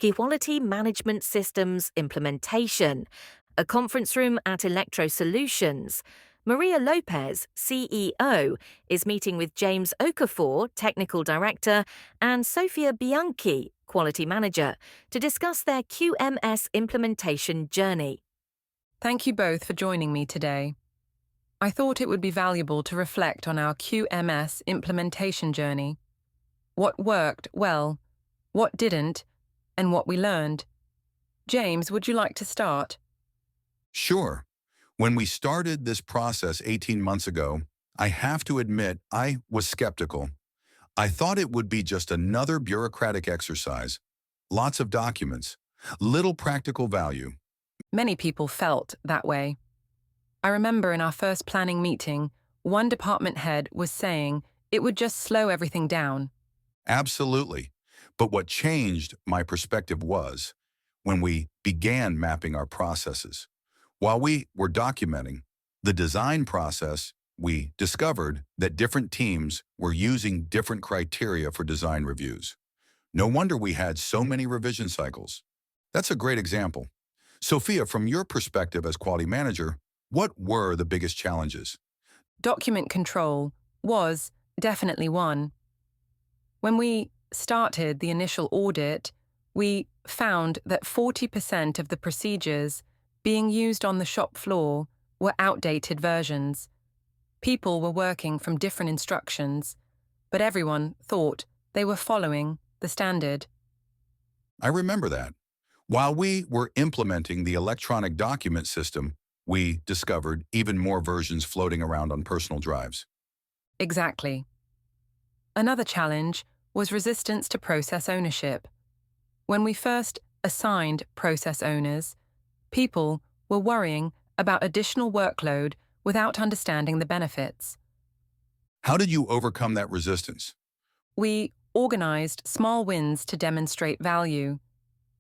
Quality Management Systems Implementation, a conference room at Electro Solutions. Maria Lopez, CEO, is meeting with James Okafor, Technical Director, and Sofia Bianchi, Quality Manager, to discuss their QMS implementation journey. Thank you both for joining me today. I thought it would be valuable to reflect on our QMS implementation journey. What worked well, what didn't, and what we learned. James, would you like to start? Sure. When we started this process 18 months ago, I have to admit I was skeptical. I thought it would be just another bureaucratic exercise, lots of documents, little practical value. Many people felt that way. I remember in our first planning meeting, one department head was saying it would just slow everything down. Absolutely. But what changed my perspective was when we began mapping our processes. While we were documenting the design process, we discovered that different teams were using different criteria for design reviews. No wonder we had so many revision cycles. That's a great example. Sofia, from your perspective as quality manager, what were the biggest challenges? Document control was definitely one. When we started the initial audit, we found that 40% of the procedures being used on the shop floor were outdated versions. People were working from different instructions, but everyone thought they were following the standard. I remember that. While we were implementing the electronic document system, we discovered even more versions floating around on personal drives. Exactly. Another challenge was resistance to process ownership. When we first assigned process owners, people were worrying about additional workload without understanding the benefits. How did you overcome that resistance? We organized small wins to demonstrate value.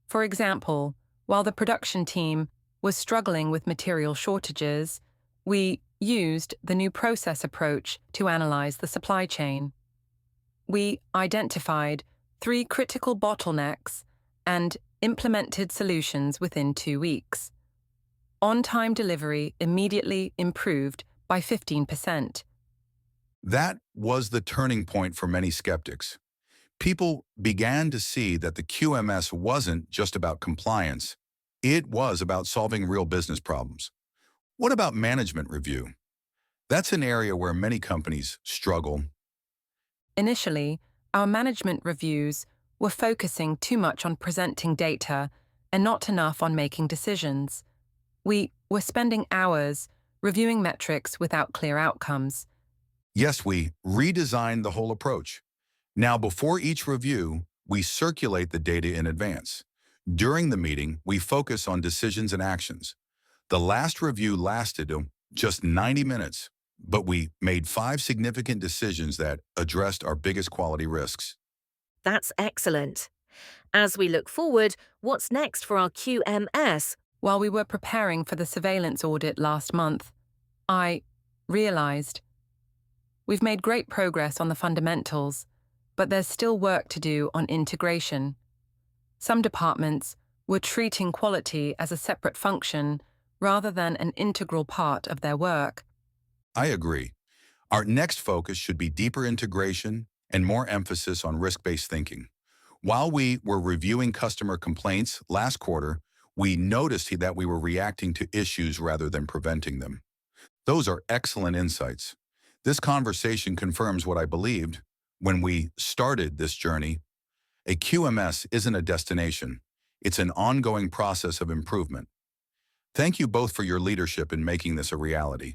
For example, while the production team was struggling with material shortages, we used the new process approach to analyze the supply chain. We identified 3 critical bottlenecks and implemented solutions within 2 weeks. On-time delivery immediately improved by 15%. That was the turning point for many skeptics. People began to see that the QMS wasn't just about compliance. It was about solving real business problems. What about management review? That's an area where many companies struggle. Initially, our management reviews were focusing too much on presenting data and not enough on making decisions. We were spending hours reviewing metrics without clear outcomes. Yes, we redesigned the whole approach. Now, before each review, we circulate the data in advance. During the meeting, we focus on decisions and actions. The last review lasted just 90 minutes, but we made 5 significant decisions that addressed our biggest quality risks. That's excellent. As we look forward, what's next for our QMS? While we were preparing for the surveillance audit last month, I realized we've made great progress on the fundamentals, but there's still work to do on integration. Some departments were treating quality as a separate function rather than an integral part of their work. I agree. Our next focus should be deeper integration and more emphasis on risk-based thinking. While we were reviewing customer complaints last quarter, we noticed that we were reacting to issues rather than preventing them. Those are excellent insights. This conversation confirms what I believed when we started this journey. A QMS isn't a destination. It's an ongoing process of improvement. Thank you both for your leadership in making this a reality.